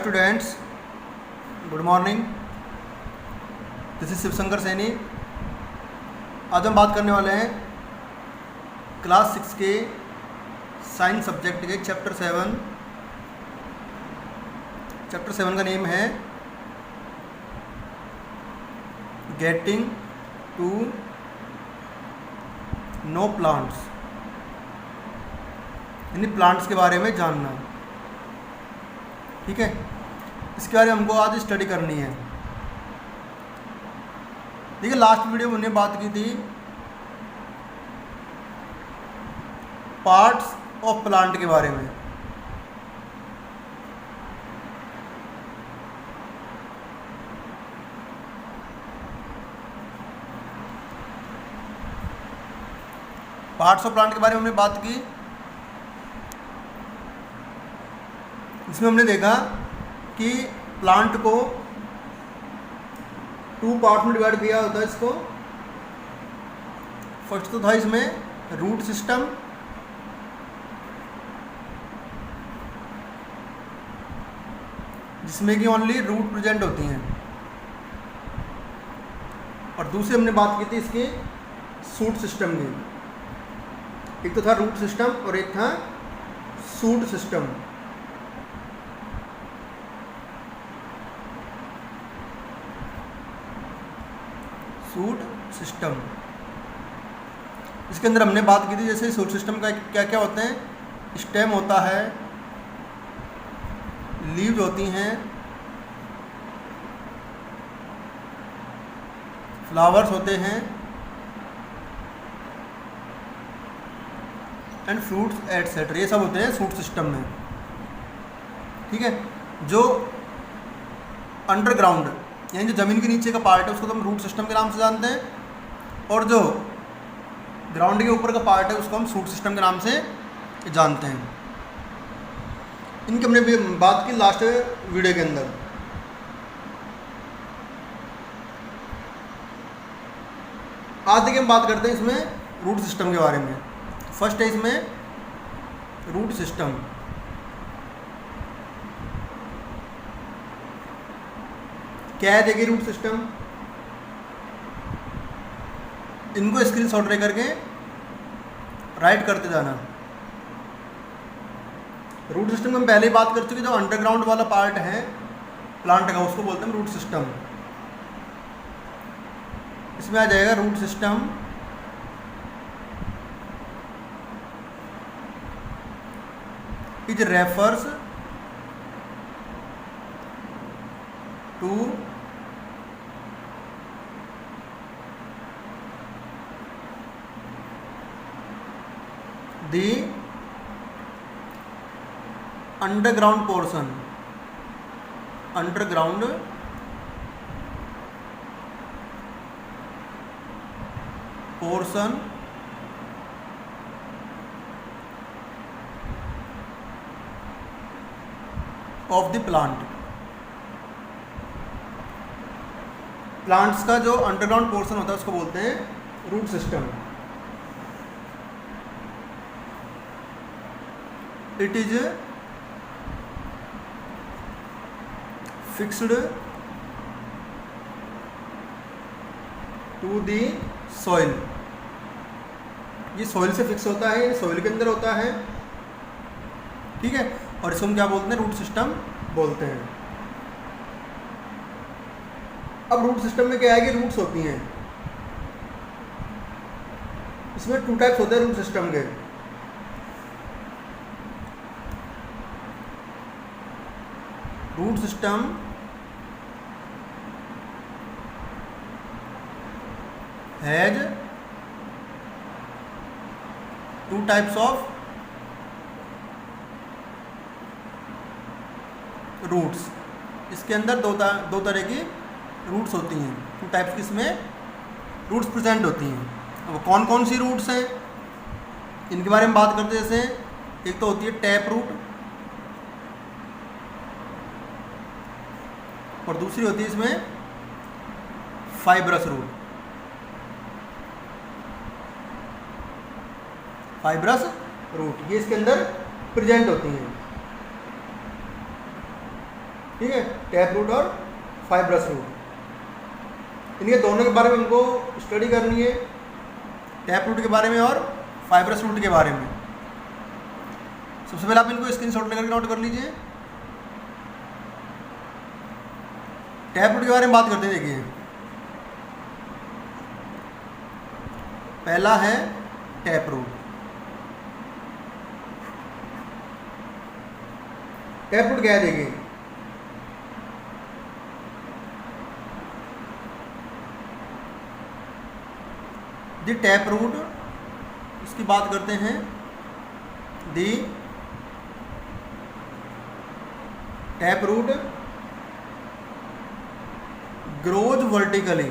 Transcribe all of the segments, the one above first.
Hi students, good morning. This is Shivshankar Saini. आज हम बात करने वाले हैं क्लास 6 के साइंस सब्जेक्ट के चैप्टर 7। चैप्टर 7 का नेम है गेटिंग टू नो प्लांट्स, यानी प्लांट्स के बारे में जानना। ठीक है, इसके बारे में हमको आज स्टडी करनी है। देखिए, लास्ट वीडियो में हमने बात की थी पार्ट्स ऑफ प्लांट के बारे में। पार्ट्स ऑफ प्लांट के बारे में हमने बात की। इसमें हमने देखा कि प्लांट को 2 पार्ट में डिवाइड किया होता है। इसको फर्स्ट तो था इसमें रूट सिस्टम, जिसमें कि ओनली रूट प्रेजेंट होती हैं, और दूसरी हमने बात की थी इसके सूट सिस्टम की। एक तो था रूट सिस्टम और एक था सूट सिस्टम। सूट सिस्टम, इसके अंदर हमने बात की थी जैसे सूट सिस्टम का क्या क्या होते हैं। स्टेम होता है, लीव्स होती हैं, फ्लावर्स होते हैं एंड फ्रूट्स एटसेट्रा, ये सब होते हैं सूट सिस्टम में। ठीक है, जो अंडरग्राउंड यानी जो ज़मीन के नीचे का पार्ट है उसको तो हम रूट सिस्टम के नाम से जानते हैं, और जो ग्राउंड के ऊपर का पार्ट है उसको हम सूट सिस्टम के नाम से जानते हैं। इनकी हमने भी बात की लास्ट वीडियो के अंदर। आज देखिए हम बात करते हैं इसमें रूट सिस्टम के बारे में। फर्स्ट है इसमें रूट सिस्टम। क्या है देखिए रूट सिस्टम, इनको स्क्रीनशॉट ले करके राइट करते जाना। रूट सिस्टम में हम पहले ही बात कर चुके, जो अंडरग्राउंड वाला पार्ट है प्लांट का उसको बोलते हैं रूट सिस्टम। इसमें आ जाएगा root system is refers to the underground portion of the plant। Plants का जो अंडरग्राउंड पोर्शन होता है उसको बोलते हैं root system. It is fixed to the soil, ये सॉइल से फिक्स होता है, सॉइल के अंदर होता है। ठीक है, और इसको हम क्या बोलते हैं, रूट सिस्टम बोलते हैं। अब रूट सिस्टम में क्या है कि रूट्स होती हैं। इसमें 2 टाइप्स होते हैं रूट सिस्टम के। Root system has 2 types of roots. इसके अंदर दो तरह की रूट्स होती हैं। 2 टाइप्स की इसमें रूट्स प्रेजेंट होती हैं। अब कौन कौन सी रूट्स हैं इनके बारे में बात करते हैं। जैसे एक तो होती है टैप रूट, और दूसरी होती है इसमें फाइब्रस रूट। फाइब्रस रूट ये इसके अंदर प्रेजेंट होती हैं। ठीक है, टैप रूट और फाइब्रस रूट, इनके दोनों के बारे में हमको स्टडी करनी है, टैप रूट के बारे में और फाइब्रस रूट के बारे में। सबसे पहले आप इनको स्क्रीनशॉट लेकर नोट कर लीजिए। टैप रूट के बारे में बात करते हैं। देखिए, पहला है टैप रूट। टैप रूट क्या है? देखिए, दी टैप रूट, इसकी बात करते हैं। The tap root grows vertically,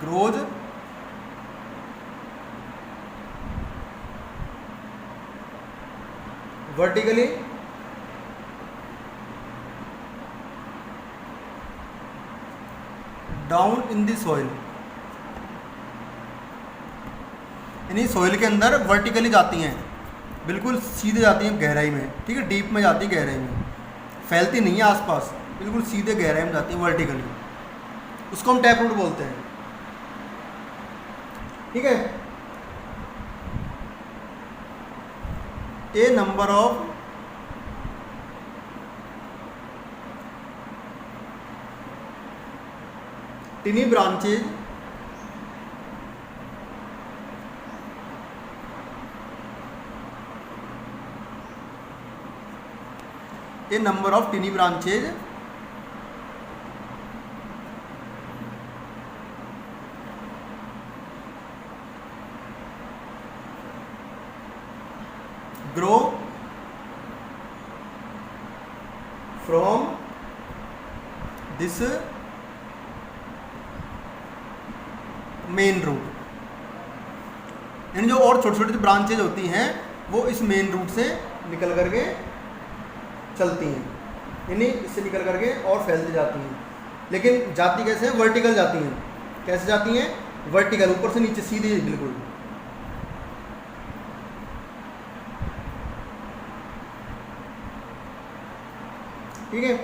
grows vertically down in the soil, यानी सॉइल के अंदर वर्टिकली जाती हैं, बिल्कुल सीधे जाती हैं गहराई में, ठीक है, डीप में जाती है गहराई में, फैलती नहीं है आसपास, बिल्कुल सीधे गहराई में जाती है वर्टिकली, उसको हम टैप रूट बोलते हैं। ठीक है, a number of tiny branches a number of tiny branches grow from this main root, यानी जो और छोटी छोटी ब्रांचेज होती हैं वो इस मेन रूट से निकल करके चलती हैं, यानी इससे निकल करके और फैलती जाती हैं। लेकिन जाती कैसे हैं? वर्टिकल जाती हैं। कैसे जाती हैं? वर्टिकल, ऊपर से नीचे सीधी बिल्कुल। ठीक है,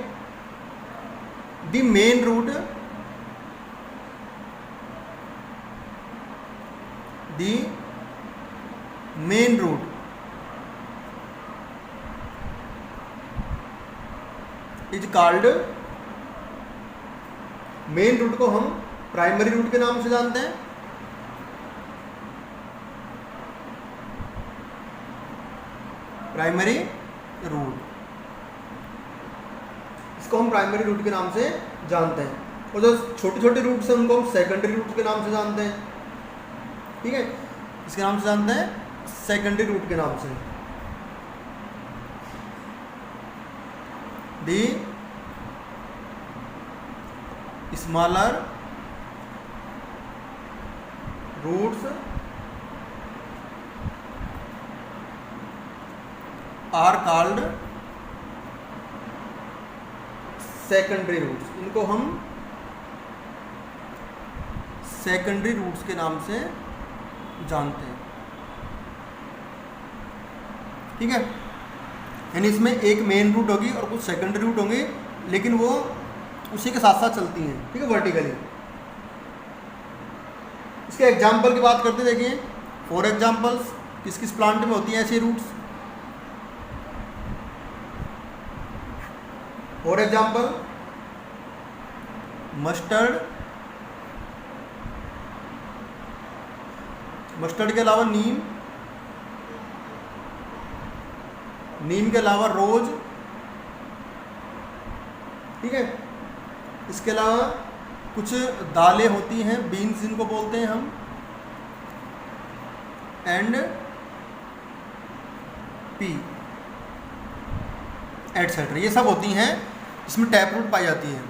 the main root, the main root is called, main root को हम प्राइमरी रूट के नाम से जानते हैं। प्राइमरी रूट, इसको हम प्राइमरी रूट के नाम से जानते हैं, और जो छोटे छोटे रूट्स हैं उनको हम सेकेंडरी रूट के नाम से जानते हैं। ठीक है, इसके नाम से जानते हैं, सेकेंडरी रूट के नाम से। The smaller roots are called secondary roots, इनको हम सेकेंडरी रूट्स के नाम से जानते हैं। ठीक है, यानी इसमें एक मेन रूट होगी और कुछ सेकेंडरी रूट होंगे, लेकिन वो उसी के साथ साथ चलती हैं। ठीक है, वर्टिकली। इसके एग्जाम्पल की बात करते देखिए, फॉर एग्जाम्पल्स, किस किस प्लांट में होती हैं ऐसी roots? For example, mustard, mustard के अलावा नीम, नीम के अलावा रोज। ठीक है, इसके अलावा कुछ दालें होती हैं, बीन्स जिनको बोलते हैं हम, एंड पी एटसेट्रा, ये सब होती हैं, इसमें टैप रूट पाई जाती है।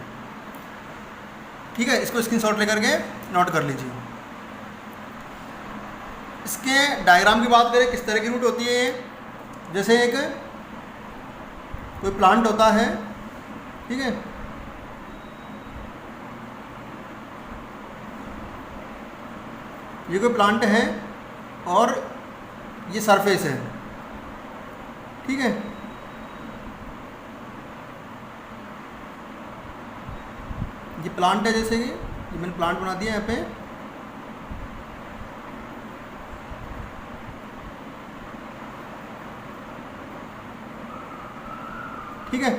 ठीक है, इसको स्क्रीनशॉट लेकर के नोट कर लीजिए। इसके डायग्राम की बात करें, किस तरह की रूट होती है ये? जैसे एक कोई प्लांट होता है, ठीक है, ये कोई प्लांट है और ये सरफेस है। ठीक है, प्लांट है, जैसे कि ये मैंने प्लांट बना दिया यहाँ पे, ठीक है।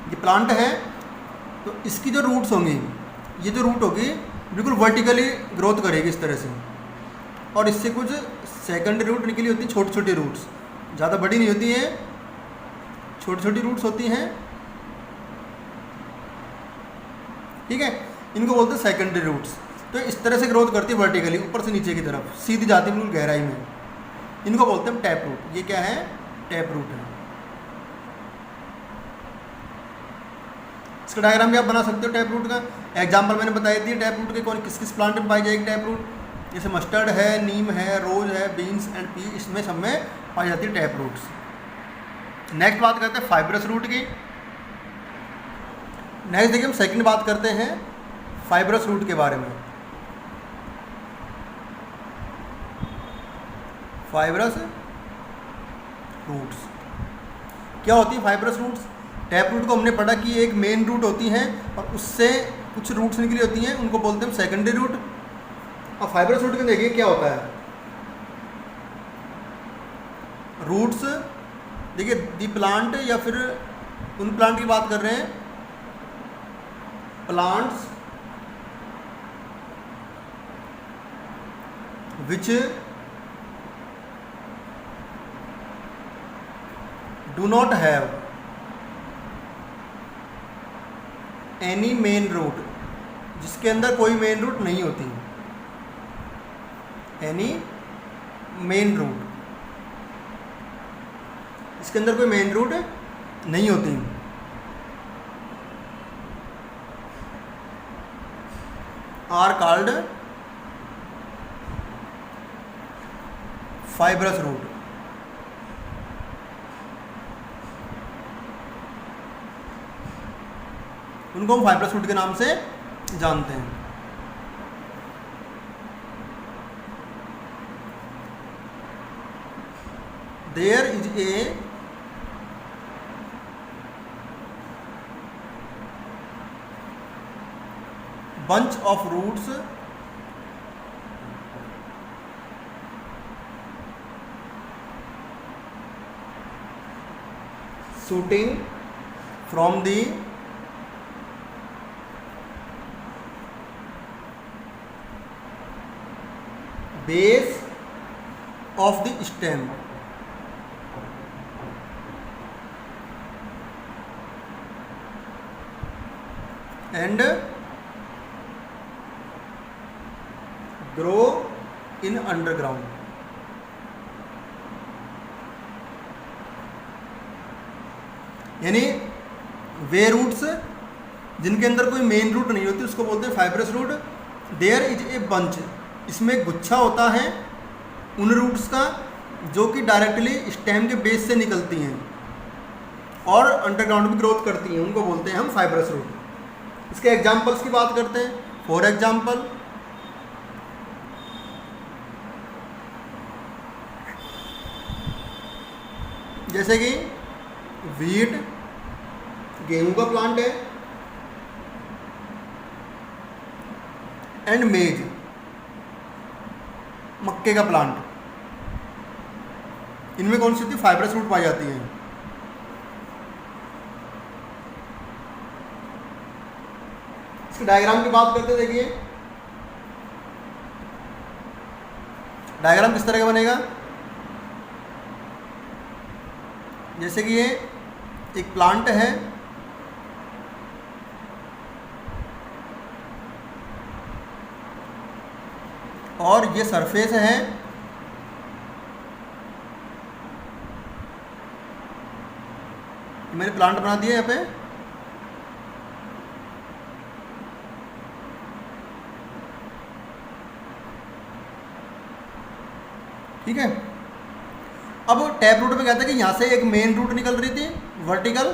ये प्लांट है तो इसकी जो रूट्स होंगी, ये जो रूट होगी बिल्कुल वर्टिकली ग्रोथ करेगी इस तरह से, और इससे कुछ सेकेंडरी रूट निकली होती है, छोटी छोटी रूट्स, ज़्यादा बड़ी नहीं होती हैं, छोटी छोटी रूट्स होती हैं, ठीक है। इनको बोलते हैं सेकेंडरी रूट्स। तो इस तरह से ग्रोथ करती है वर्टिकली, ऊपर से नीचे की तरफ सीधी जाती है बिल्कुल गहराई में, इनको बोलते हैं टैप रूट। ये क्या है? टैप रूट है। इसका डायग्राम भी आप बना सकते हो टैप रूट का। एग्जाम्पल मैंने बताई थी टैप रूट के, कौन किस किस प्लांट में पाई जाएगी टैप रूट, जैसे मस्टर्ड है, नीम है, रोज है, बीन्स एंड पी, इसमें सब में पाई जाती है टैप रूट्स। नेक्स्ट बात करते हैं फाइब्रस रूट की। नेक्स्ट देखिए हम सेकंड बात करते हैं फाइब्रस रूट के बारे में। फाइब्रस रूट्स क्या होती है? फाइब्रस रूट्स, टैप रूट को हमने पढ़ा कि एक मेन रूट होती है और उससे कुछ रूट्स निकली होती हैं, उनको बोलते हैं सेकेंडरी रूट। अब फाइब्रस रूट में देखिए क्या होता है। रूट्स देखिए दी प्लांट, या फिर उन प्लांट की बात कर रहे हैं, plants which do not have any main root, जिसके अंदर कोई मेन रूट नहीं होती, एनी मेन रूट, इसके अंदर कोई मेन रूट नहीं होती, आर कॉल्ड फाइब्रस रूट। उनको हम फाइब्रस रूट के नाम से जानते हैं। There is a bunch of roots shooting from the base of the stem and grow in underground। यानी वे रूट्स जिनके अंदर कोई मेन रूट नहीं होती उसको बोलते हैं fibrous root. There is a bunch, इसमें गुच्छा होता है उन रूट्स का जो कि डायरेक्टली स्टेम के बेस से निकलती हैं और अंडरग्राउंड में ग्रोथ करती हैं, उनको बोलते हैं हम फाइब्रस रूट। इसके एग्जाम्पल्स की बात करते हैं। फॉर एग्जाम्पल जैसे कि वीट, गेहूं का प्लांट है, एंड मेज, मक्के का प्लांट, इनमें कौन सी होती है? फाइब्रस रूट पाई जाती है। इसके डायग्राम की बात करते हैं। देखिए डायग्राम किस तरह का बनेगा। जैसे कि ये एक प्लांट है, और ये सरफेस है, मैंने प्लांट बना दिया यहाँ पे, ठीक है। अब टैप रूट में कहता है कि यहाँ से एक मेन रूट निकल रही थी वर्टिकल,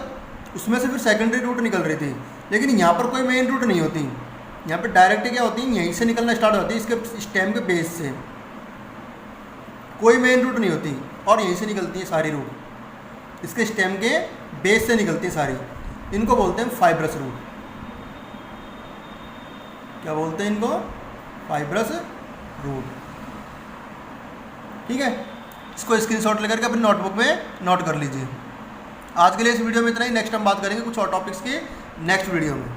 उसमें से फिर सेकेंडरी रूट निकल रही थी, लेकिन यहाँ पर कोई मेन रूट नहीं होती। यहाँ पे डायरेक्ट क्या होती है, यहीं से निकलना स्टार्ट होती है, इसके स्टेम के बेस से कोई मेन रूट नहीं होती और यहीं से निकलती है सारी रूट, इसके स्टेम के बेस से निकलती है सारी। इनको बोलते हैं फाइब्रस रूट। क्या बोलते हैं इनको? Fibrous root. ठीक है, इसको स्क्रीनशॉट लेकर के अपनी नोटबुक में नोट कर लीजिए। आज के लिए इस वीडियो में इतना ही। नेक्स्ट हम बात करेंगे कुछ और टॉपिक्स की नेक्स्ट वीडियो में।